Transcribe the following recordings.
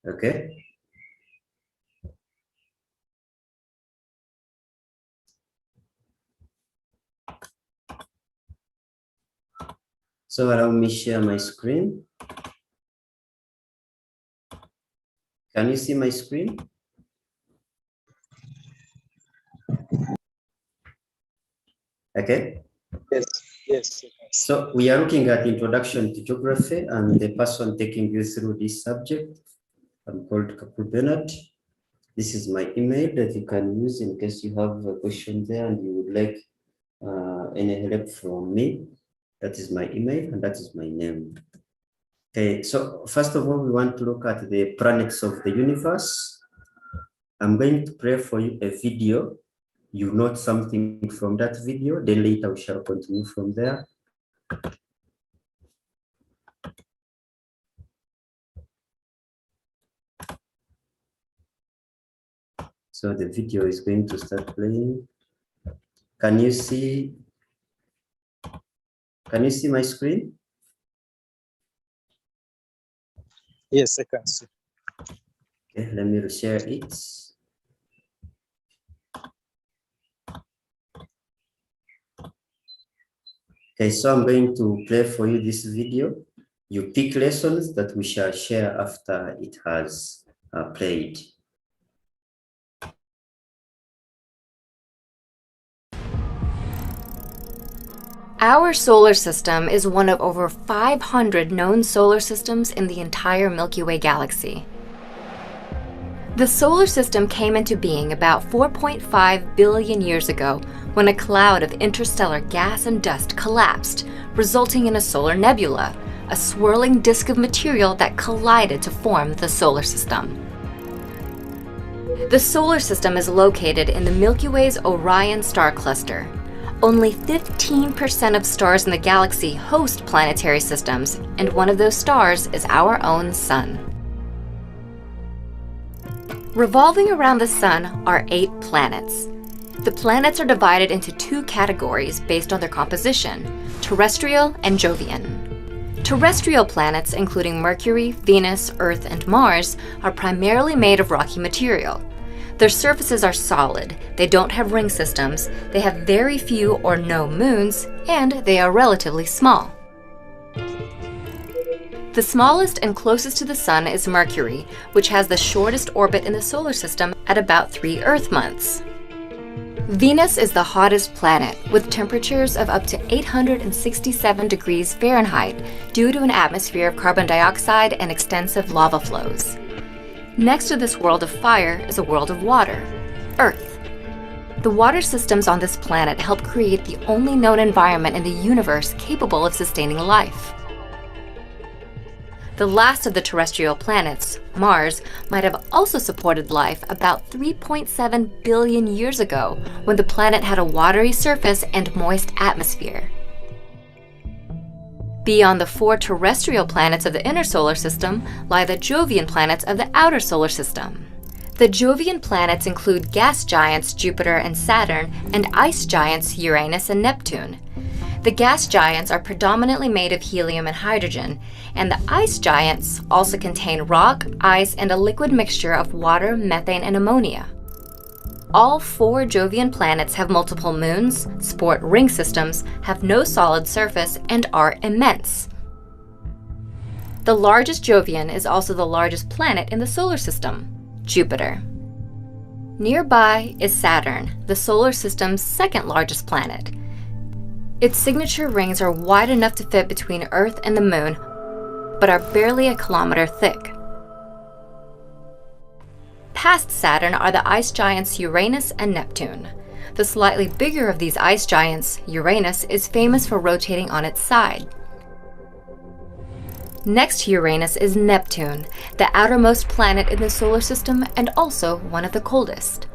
Okay. So allow me share my screen. Can you see my screen? Okay. Yes, yes. So we are looking at introduction to geography, and the person taking you through this subject, I'm called Kakuru Benard. This is my email that you can use in case you have a question there and you would like any help from me. That is my email and that is my name. Okay, so first of all, we want to look at the planets of the universe. I'm going to play for you a video. You note something from that video, then later we shall continue from there. So the video is going to start playing. Can you see my screen? Yes, I can see. Okay, let me share it. Okay, so I'm going to play for you this video. You pick lessons that we shall share after it has played. Our solar system is one of over 500 known solar systems in the entire Milky Way galaxy. The solar system came into being about 4.5 billion years ago when a cloud of interstellar gas and dust collapsed, resulting in a solar nebula, a swirling disk of material that collided to form the solar system. The solar system is located in the Milky Way's Orion star cluster. Only 15% of stars in the galaxy host planetary systems, and one of those stars is our own Sun. Revolving around the Sun are 8 planets. The planets are divided into 2 categories based on their composition: terrestrial and Jovian. Terrestrial planets, including Mercury, Venus, Earth, and Mars, are primarily made of rocky material. Their surfaces are solid, they don't have ring systems, they have very few or no moons, and they are relatively small. The smallest and closest to the Sun is Mercury, which has the shortest orbit in the solar system at about 3 Earth months. Venus is the hottest planet, with temperatures of up to 867 degrees Fahrenheit due to an atmosphere of carbon dioxide and extensive lava flows. Next to this world of fire is a world of water, Earth. The water systems on this planet help create the only known environment in the universe capable of sustaining life. The last of the terrestrial planets, Mars, might have also supported life about 3.7 billion years ago, when the planet had a watery surface and moist atmosphere. Beyond the 4 terrestrial planets of the inner solar system lie the Jovian planets of the outer solar system. The Jovian planets include gas giants Jupiter and Saturn and ice giants Uranus and Neptune. The gas giants are predominantly made of helium and hydrogen, and the ice giants also contain rock, ice, and a liquid mixture of water, methane, and ammonia. All 4 Jovian planets have multiple moons, sport ring systems, have no solid surface, and are immense. The largest Jovian is also the largest planet in the solar system, Jupiter. Nearby is Saturn, the solar system's second largest planet. Its signature rings are wide enough to fit between Earth and the Moon, but are barely a kilometer thick. Past Saturn are the ice giants Uranus and Neptune. The slightly bigger of these ice giants, Uranus, is famous for rotating on its side. Next to Uranus is Neptune, the outermost planet in the solar system and also one of the coldest.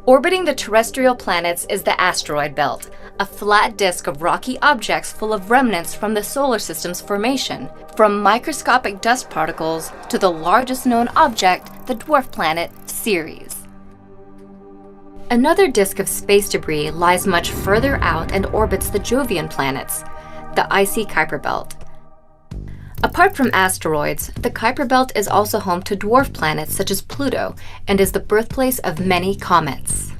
Orbiting the terrestrial planets is the asteroid belt, a flat disk of rocky objects full of remnants from the solar system's formation, from microscopic dust particles to the largest known object, the dwarf planet Ceres. Another disk of space debris lies much further out and orbits the Jovian planets, the icy Kuiper belt. A Apart from asteroids, the Kuiper Belt is also home to dwarf planets such as Pluto and is the birthplace of many comets.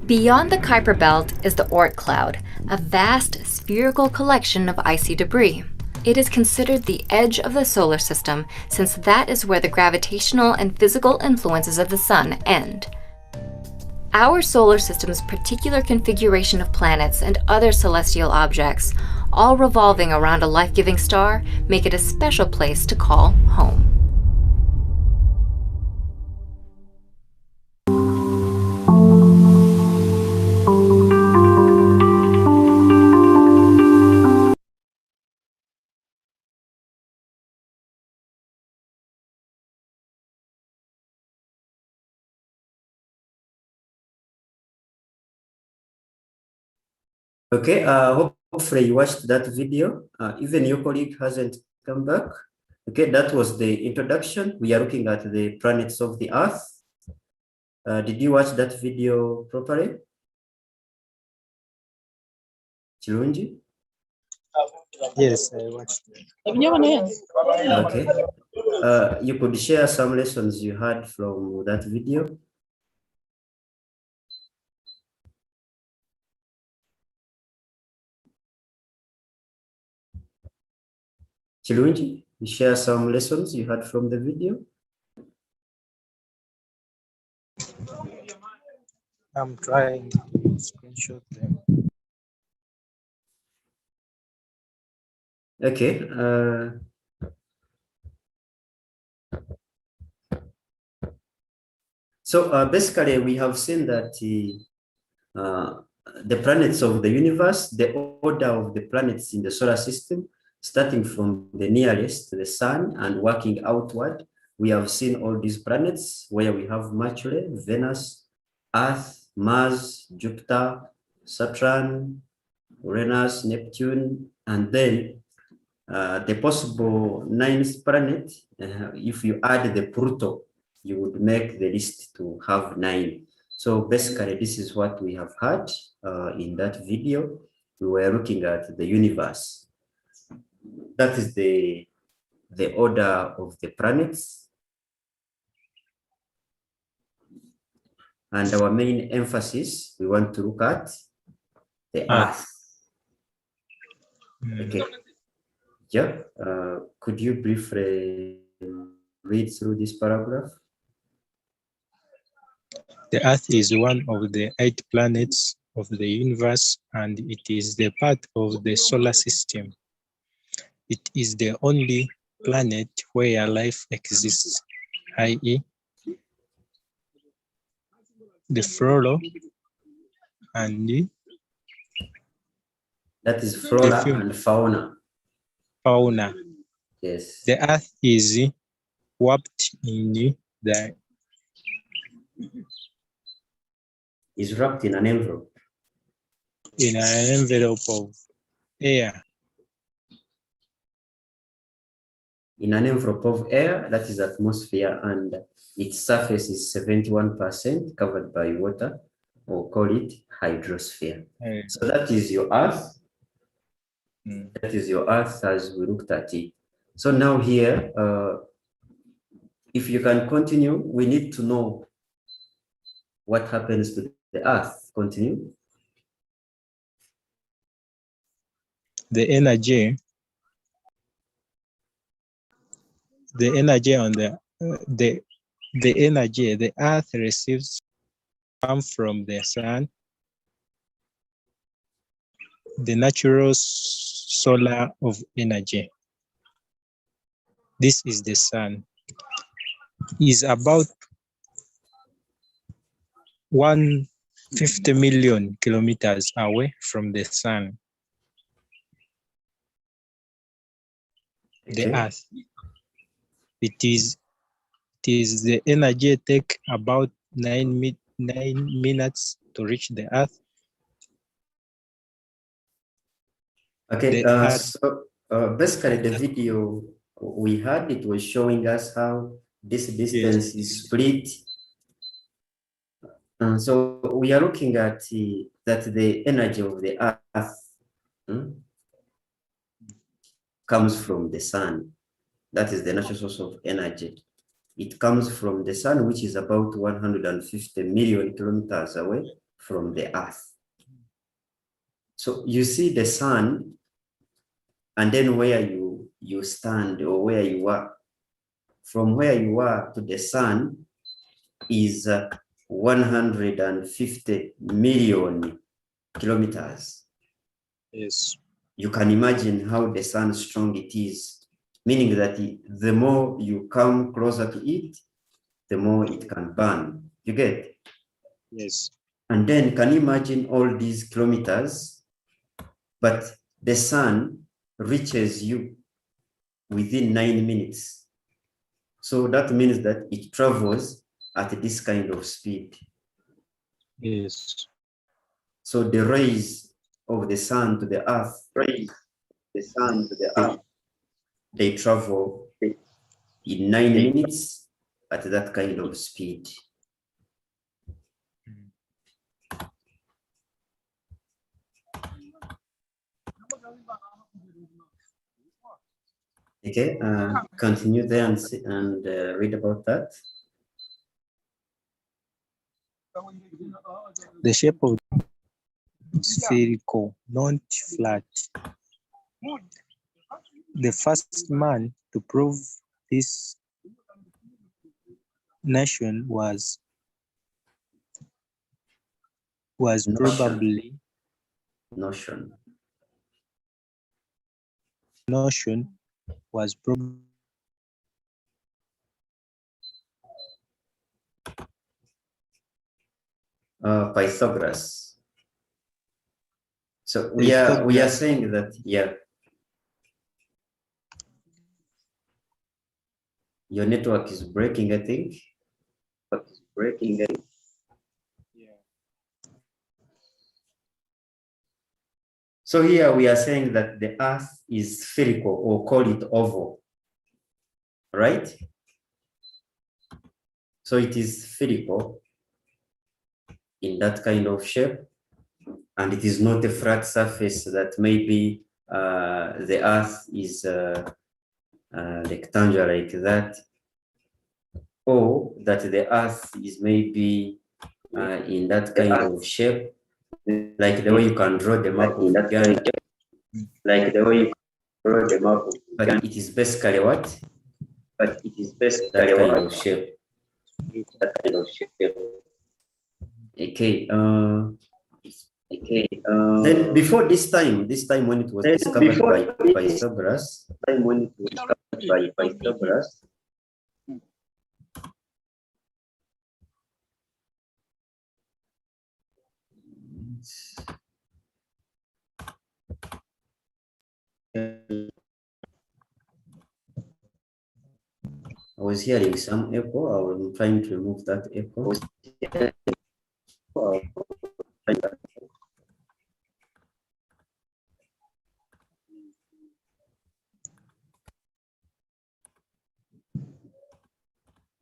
Beyond the Kuiper Belt is the Oort cloud, a vast spherical collection of icy debris. It is considered the edge of the solar system since that is where the gravitational and physical influences of the Sun end. Our solar system's particular configuration of planets and other celestial objects, all revolving around a life-giving star, make it a special place to call home. Okay, hopefully you watched that video. Even your colleague hasn't come back. Okay, that was the introduction. We are looking at the planets of the Earth. Did you watch that video properly? Chirunji? Yes, I watched it. Okay. You could share some lessons you had from that video. Chirunji, you share some lessons you had from the video. I'm trying to screenshot them. Okay. So basically, we have seen that the planets of the universe, the order of the planets in the solar system, starting from the nearest to the sun and working outward, we have seen all these planets where we have Mercury, Venus, Earth, Mars, Jupiter, Saturn, Uranus, Neptune, and then the possible ninth planet, if you add the Pluto, you would make the list to have 9. So basically, this is what we have had in that video. We were looking at the universe. That is the order of the planets. And our main emphasis, we want to look at the Earth. Okay. Yeah. Could you briefly read through this paragraph? The Earth is one of the 8 planets of the universe, and it is the part of the solar system. It is the only planet where life exists, i.e., the flora and that is flora and fauna. Fauna. Yes. The Earth is wrapped in the Is wrapped in an envelope. In an envelope of air. In an envelope of air, that is atmosphere, and its surface is 71% covered by water, or call it hydrosphere. So that is your Earth. That is your Earth as we looked at it. So now here, if you can continue, we need to know what happens to the Earth. Continue. The energy on the energy the Earth receives comes from the sun, the natural solar of energy. This is the sun. Is about 150 million kilometers away from the sun. The Earth. It is the energy take about 9 minutes to reach the Earth. Okay, so basically the video we had, it was showing us how this distance is split. So we are looking at that the energy of the Earth comes from the sun. That is the natural source of energy. It comes from the sun, which is about 150 million kilometers away from the Earth. So you see the sun, and then where you stand or where you are. From where you are to the sun is 150 million kilometers. Yes. You can imagine how the sun strong it is, meaning that the more you come closer to it, the more it can burn. You get? Yes. And then can you imagine all these kilometers, but the sun reaches you within 9 minutes. So that means that it travels at this kind of speed. Yes. So the rays of the sun to the earth, they travel in 9 minutes at that kind of speed. Okay, continue there and read about that. The shape of spherical, not flat. The first man to prove this notion was probably Notion. Was probably Pythagoras. So we are saying that, yeah. Your network is breaking, I think. Yeah. So here we are saying that the earth is spherical, or call it oval, right? So it is spherical in that kind of shape, and it is not a flat surface that maybe the earth is rectangular like that, or that the earth is maybe in that kind of shape, like the way you can draw the map of Ghana. But it is basically what? That kind of shape. Okay. Then before this time when it was discovered by Pythagoras, I was hearing some echo. I'm trying to remove that echo.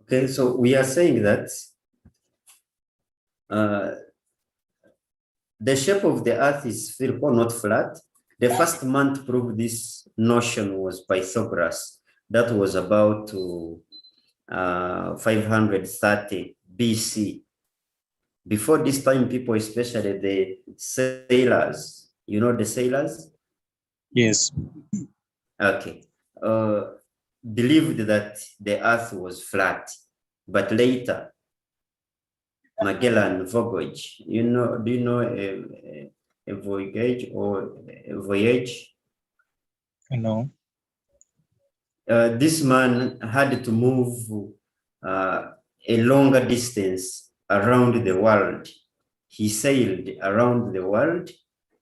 Okay, so we are saying that the shape of the earth is spherical, not flat. The first man to prove this notion was Pythagoras. That was about 530 BC. Before this time, people, especially the sailors, you know the sailors? Yes. Okay. Believed that the earth was flat, but later, Magellan voyage, do you know a voyage or a voyage? No. This man had to move a longer distance around the world. He sailed around the world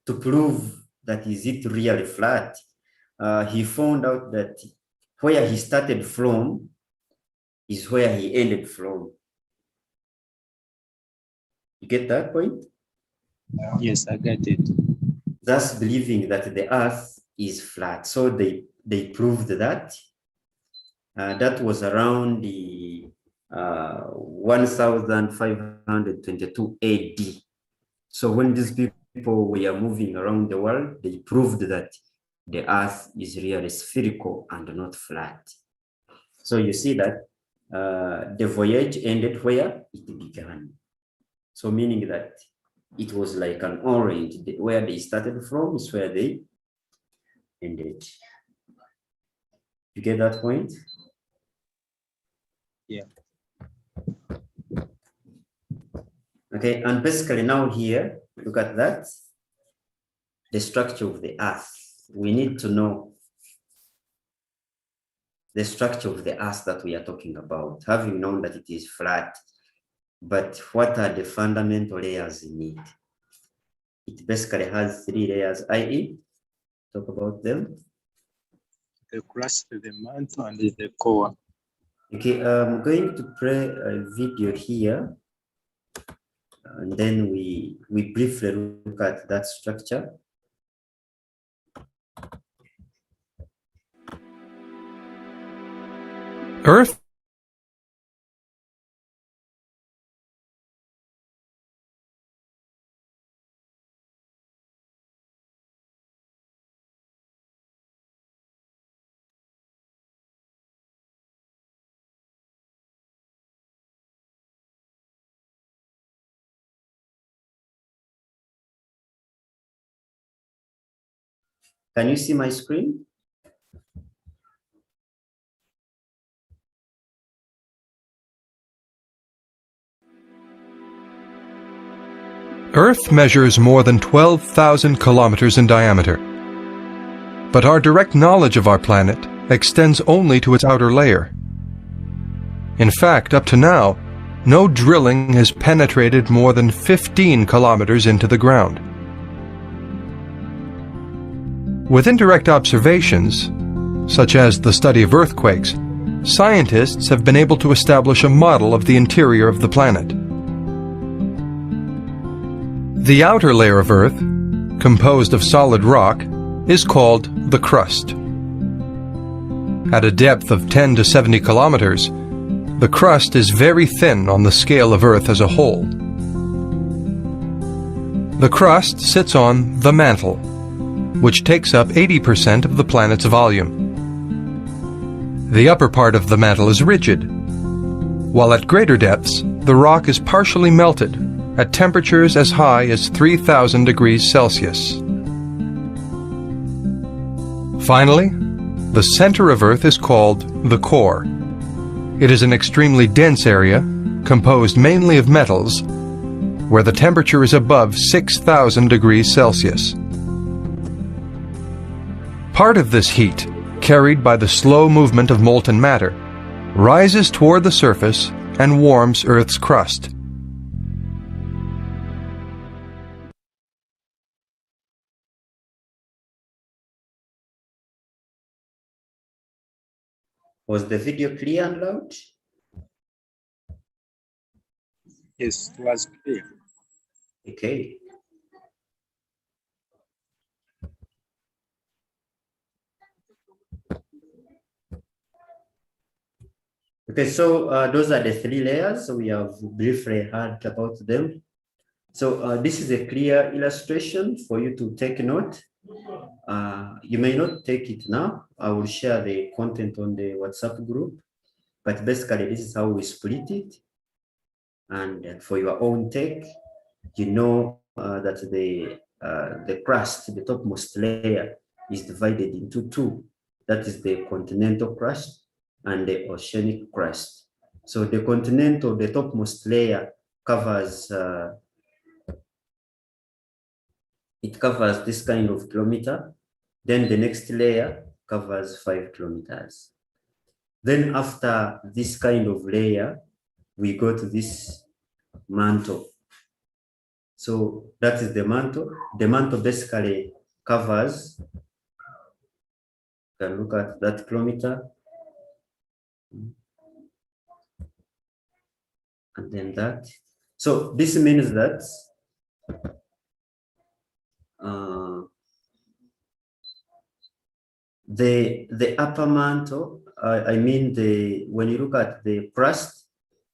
to prove that is it really flat. He found out that where he started from is where he ended from. You get that point? Yes, I get it. Thus believing that the earth is flat. So they proved that. That was around the 1522 AD. So when these people were moving around the world, they proved that the earth is really spherical and not flat. So you see that the voyage ended where it began. So meaning that it was like an orange, where they started from is where they ended. You get that point? Yeah. Okay, and basically now here, look at that, the structure of the earth. We need to know the structure of the earth that we are talking about, having known that it is flat. But what are the fundamental layers in it? It basically has 3 layers, i.e., talk about them. The crust, the mantle, and the core. Okay, I'm going to play a video here, and then we briefly look at that structure. Earth Can you see my screen? Earth measures more than 12,000 kilometers in diameter. But our direct knowledge of our planet extends only to its outer layer. In fact, up to now, no drilling has penetrated more than 15 kilometers into the ground. With indirect observations, such as the study of earthquakes, scientists have been able to establish a model of the interior of the planet. The outer layer of Earth, composed of solid rock, is called the crust. At a depth of 10 to 70 kilometers, the crust is very thin on the scale of Earth as a whole. The crust sits on the mantle, which takes up 80% of the planet's volume. The upper part of the mantle is rigid, while at greater depths, the rock is partially melted at temperatures as high as 3,000 degrees Celsius. Finally, the center of Earth is called the core. It is an extremely dense area, composed mainly of metals, where the temperature is above 6,000 degrees Celsius. Part of this heat, carried by the slow movement of molten matter, rises toward the surface and warms Earth's crust. Was the video clear and loud? Yes, it was clear. Okay. Okay, so those are the 3 layers. We have briefly heard about them. So this is a clear illustration for you to take note. You may not take it now. I will share the content on the WhatsApp group, but basically this is how we split it. And for your own take, you know that the crust, the topmost layer, is divided into 2. That is the continental crust and the oceanic crust. So the continental, the topmost layer, covers it covers this kind of kilometer. Then the next layer covers 5 kilometers. Then after this kind of layer, we go to this mantle. So that is the mantle. The mantle basically covers, you can look at that kilometer. And then that. So this means that the upper mantle, I mean when you look at the crust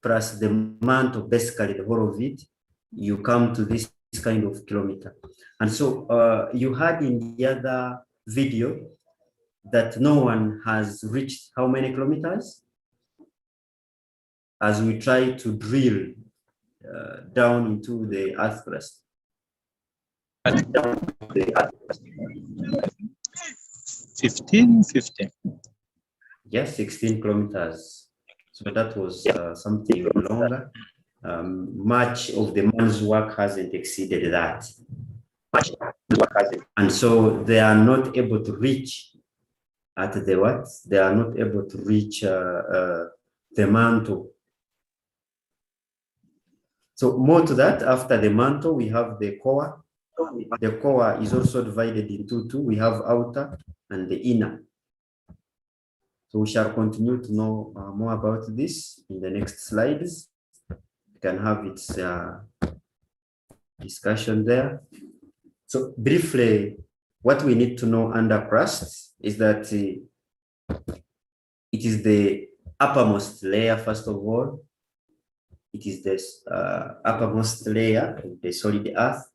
plus the mantle, basically the whole of it, you come to this kind of kilometer. And so you had in the other video that no one has reached how many kilometers? as we try to drill down into the earth crust? 15. Yes, 16 kilometers. So that was something longer. Much of the man's work hasn't exceeded that. And so they are not able to reach at the what? They are not able to reach the mantle. So more to that, after the mantle, we have the core. The core is also divided into two. We have outer and the inner. So we shall continue to know more about this in the next slides. You can have its discussion there. So briefly, what we need to know under crust is that it is the uppermost layer, first of all. It is this uppermost layer of the solid earth.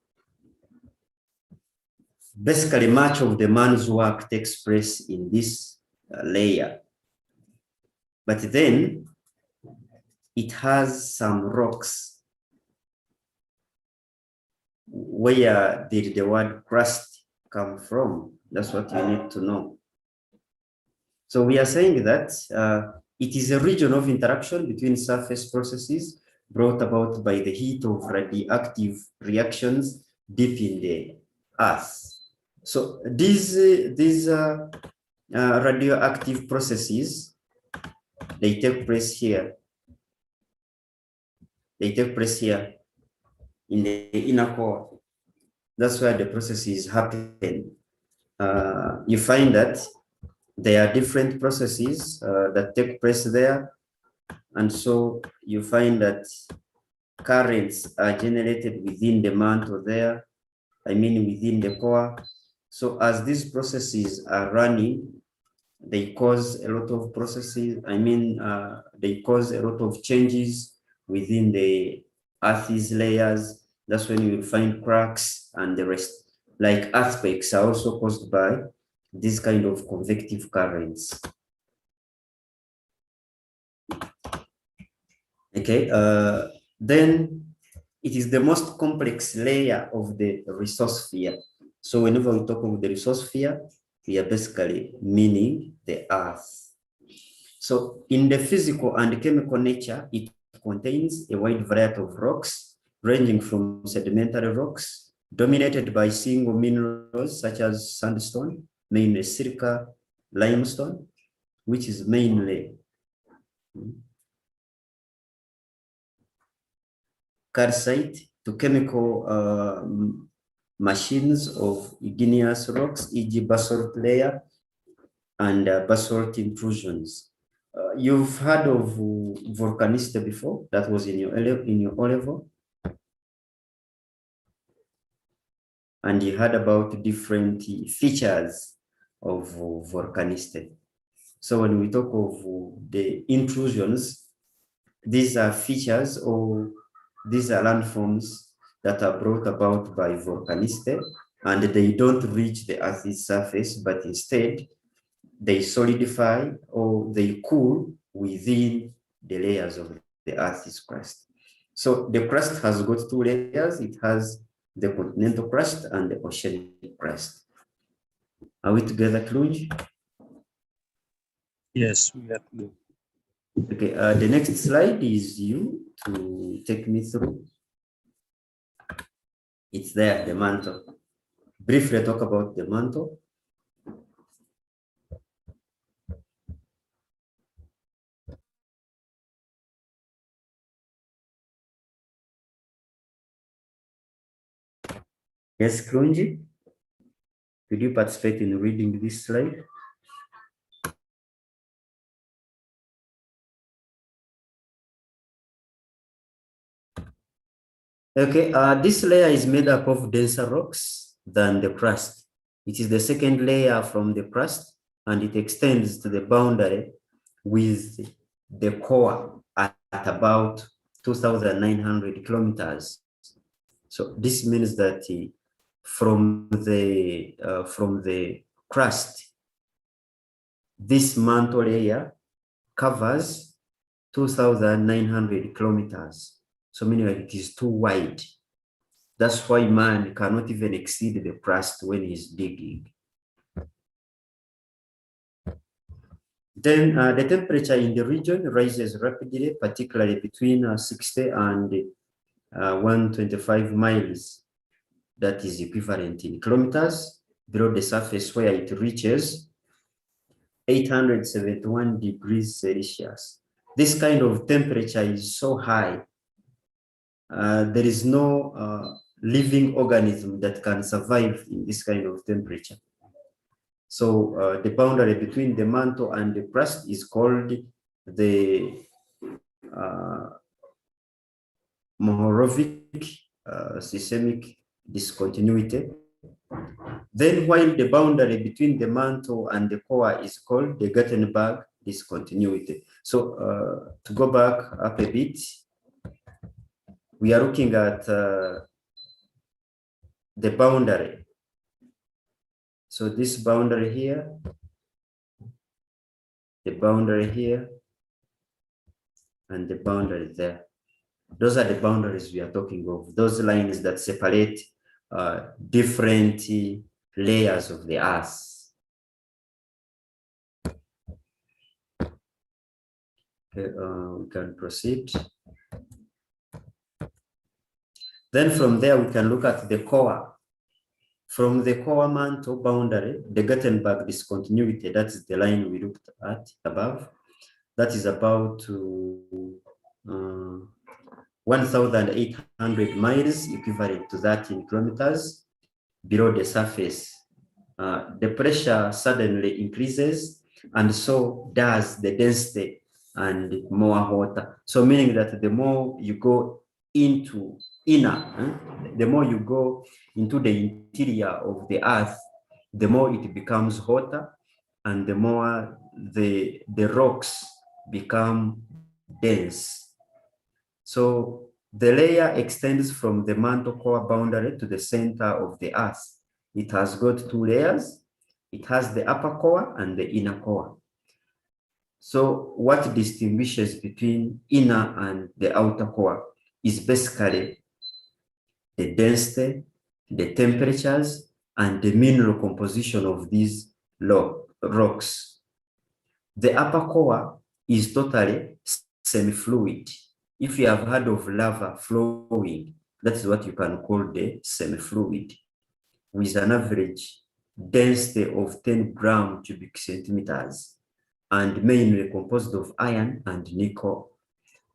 Basically, much of the man's work takes place in this layer. But then it has some rocks. Where did the word crust come from? That's what you need to know. So we are saying that it is a region of interaction between surface processes brought about by the heat of radioactive reactions deep in the earth. So these radioactive processes, they take place here. They take place here in the inner core. That's where the processes happen. You find that there are different processes that take place there. And so you find that currents are generated within the mantle there, I mean within the core. So as these processes are running, they cause a lot of processes, they cause a lot of changes within the earth's layers. That's when you will find cracks and the rest. Like earthquakes are also caused by this kind of convective currents. Okay, then it is the most complex layer of the resource sphere. So whenever we talk of the resource sphere, we are basically meaning the earth. So in the physical and chemical nature, it contains a wide variety of rocks, ranging from sedimentary rocks, dominated by single minerals such as sandstone, mainly silica, limestone, which is mainly calcite, to chemical machines of igneous rocks, e.g. basalt layer and basalt intrusions. You've heard of volcanicity before. That was in your O level. And you heard about different features of volcanicity. So when we talk of the intrusions, these are features or these are landforms that are brought about by volcanicity, and they don't reach the Earth's surface, but instead they solidify or they cool within the layers of the Earth's crust. So the crust has got two layers. It has the continental crust and the oceanic crust. Are we together, Kluge? Yes, we are good. Okay, the next slide is you to take me through. It's there, the mantle. Briefly talk about the mantle. Yes, Klunji, could you participate in reading this slide? Okay, this layer is made up of denser rocks than the crust. It is the second layer from the crust, and it extends to the boundary with the core at about 2,900 kilometers. So this means that from the crust, this mantle layer covers 2,900 kilometers. So meaning like it is too wide. That's why man cannot even exceed the crust when he's digging. Then the temperature in the region rises rapidly, particularly between 60 and 125 miles. That is equivalent in kilometers below the surface, where it reaches 871 degrees Celsius. This kind of temperature is so high. There is no living organism that can survive in this kind of temperature. So the boundary between the mantle and the crust is called the Mohorovic systemic discontinuity. Then while the boundary between the mantle and the core is called the Gutenberg discontinuity. So to go back up a bit, we are looking at the boundary. So this boundary here, the boundary here, and the boundary there. Those are the boundaries we are talking of. Those lines that separate different layers of the earth. Okay, we can proceed. Then from there, we can look at the core. From the core mantle boundary, the Gutenberg discontinuity, that is the line we looked at above. That is about 1,800 miles, equivalent to 13 kilometers below the surface. The pressure suddenly increases, and so does the density and more water. So meaning that the more you go into the more you go into the interior of the earth, the more it becomes hotter, and the more the rocks become dense. So the layer extends from the mantle core boundary to the center of the earth. It has got two layers. It has the upper core and the inner core. So what distinguishes between inner and the outer core is basically the density, the temperatures, and the mineral composition of these rocks. The upper core is totally semi-fluid. If you have heard of lava flowing, that's what you can call the semi-fluid, with an average density of 10 gram cubic centimeters, and mainly composed of iron and nickel.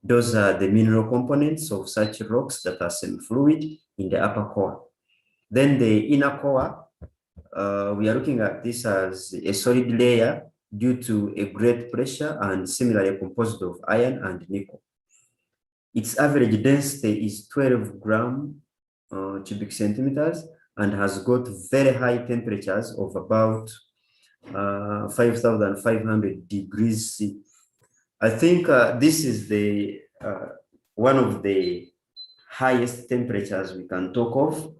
Those are the mineral components of such rocks that are semi-fluid in the upper core. Then the inner core, we are looking at this as a solid layer due to a great pressure and similarly composed of iron and nickel. Its average density is 12 gram cubic centimeters and has got very high temperatures of about 5,500 degrees C. I think this is the one of the highest temperatures we can talk of.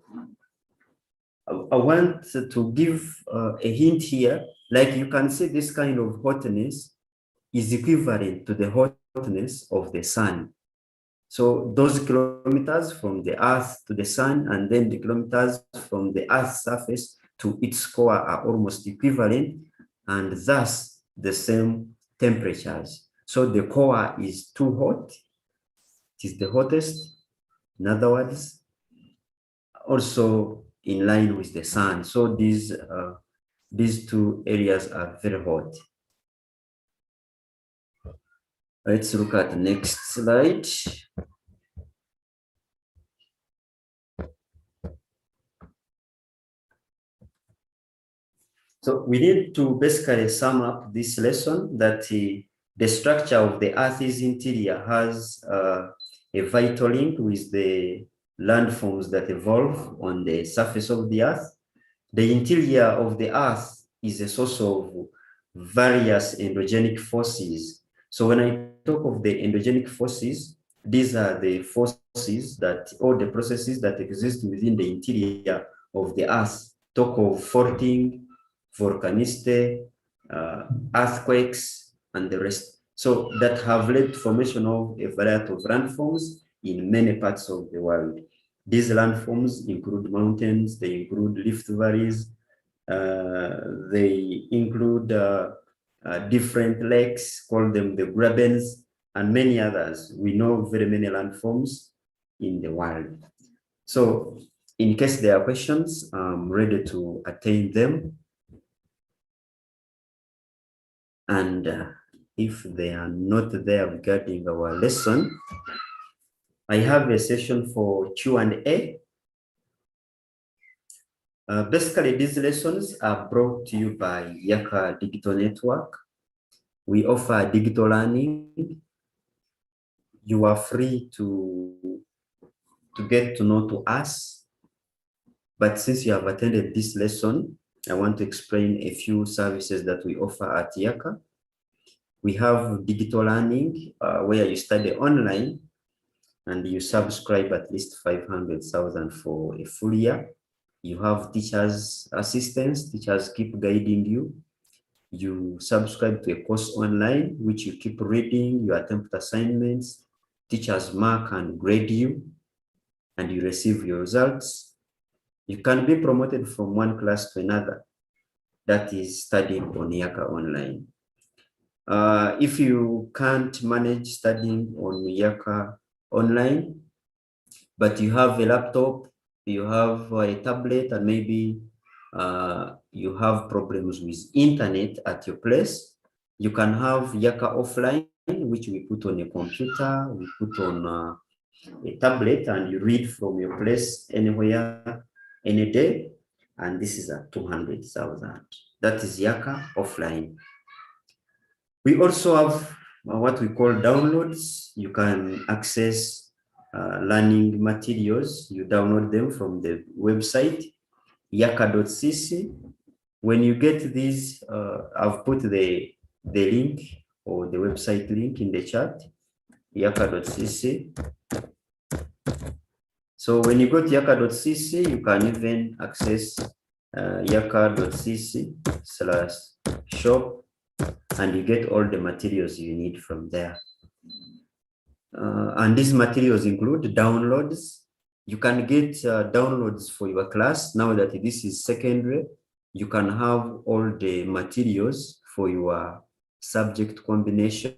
I want to give a hint here. Like you can see, this kind of hotness is equivalent to the hotness of the sun. So those kilometers from the earth to the sun, and then the kilometers from the earth's surface to its core are almost equivalent, and thus the same temperatures. So the core is too hot. It is the hottest. In other words, also in line with the sun. So these two areas are very hot. Let's look at the next slide. So we need to basically sum up this lesson that the structure of the Earth's interior has a vital link with the landforms that evolve on the surface of the Earth. The interior of the Earth is a source of various endogenic forces. So when I talk of the endogenic forces, these are the forces that, all the processes that exist within the interior of the Earth. Talk of faulting, volcanicity, earthquakes, and the rest. So that have led to formation of a variety of landforms in many parts of the world. These landforms include mountains, they include rift valleys, they include different lakes, call them the grabens, and many others. We know very many landforms in the world. So in case there are questions, I'm ready to attend them. And if they are not there regarding our lesson, I have a session for Q&A. Basically, these lessons are brought to you by Yaaka Digital Network. We offer digital learning. You are free to get to know to us. But since you have attended this lesson, I want to explain a few services that we offer at Yaaka. We have digital learning where you study online and you subscribe at least 500,000 for a full year. You have teachers' assistants, teachers keep guiding you. You subscribe to a course online, which you keep reading, you attempt assignments, teachers mark and grade you, and you receive your results. You can be promoted from one class to another. That is studying on Yaaka online. If you can't manage studying on Yaaka online, but you have a laptop, you have a tablet, and maybe you have problems with internet at your place, you can have Yaaka offline, which we put on a computer, we put on a tablet, and you read from your place anywhere, any day. And this is at 200,000. That is Yaaka offline. We also have what we call downloads. You can access learning materials. You download them from the website, yaaka.cc. When you get these, I've put the link or the website link in the chat, yaaka.cc. So when you go to yaaka.cc, you can even access yaaka.cc/shop, and you get all the materials you need from there. And these materials include downloads. You can get downloads for your class. Now that this is secondary, you can have all the materials for your subject combination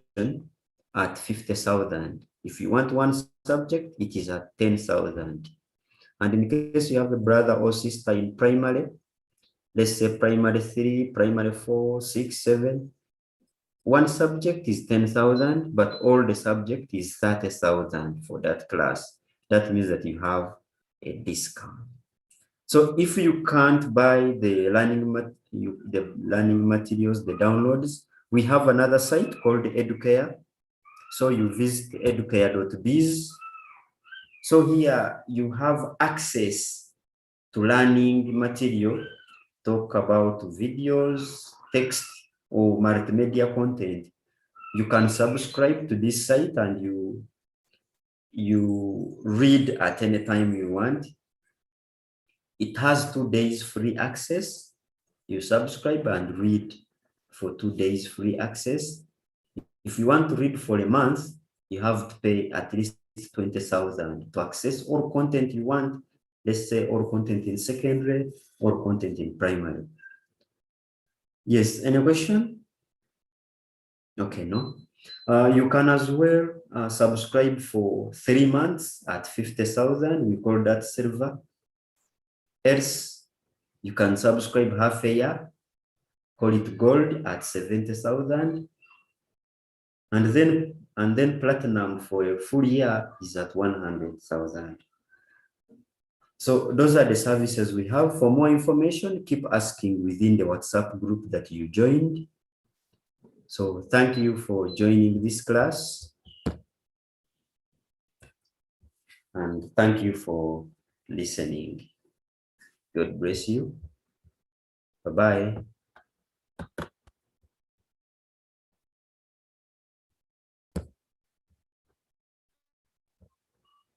at 50,000. If you want one subject, it is at 10,000. And in case you have a brother or sister in primary, let's say primary 3, primary 4, 6, 7, one subject is 10,000, but all the subject is 30,000 for that class. That means that you have a discount. So if you can't buy the learning materials, the downloads, we have another site called Educare. So you visit educare.biz. So here you have access to learning material, talk about videos, text, or multimedia content. You can subscribe to this site and you read at any time you want. It has 2 days free access. You subscribe and read for 2 days free access. If you want to read for a month, you have to pay at least 20,000 to access all content you want. Let's say all content in secondary or content in primary. Yes, any question? Okay, no. You can as well subscribe for 3 months at 50,000. We call that silver. Else, you can subscribe half a year, call it gold at 70,000. And then platinum for a full year is at 100,000. So those are the services we have. For more information, keep asking within the WhatsApp group that you joined. So thank you for joining this class. And thank you for listening. God bless you. Bye-bye.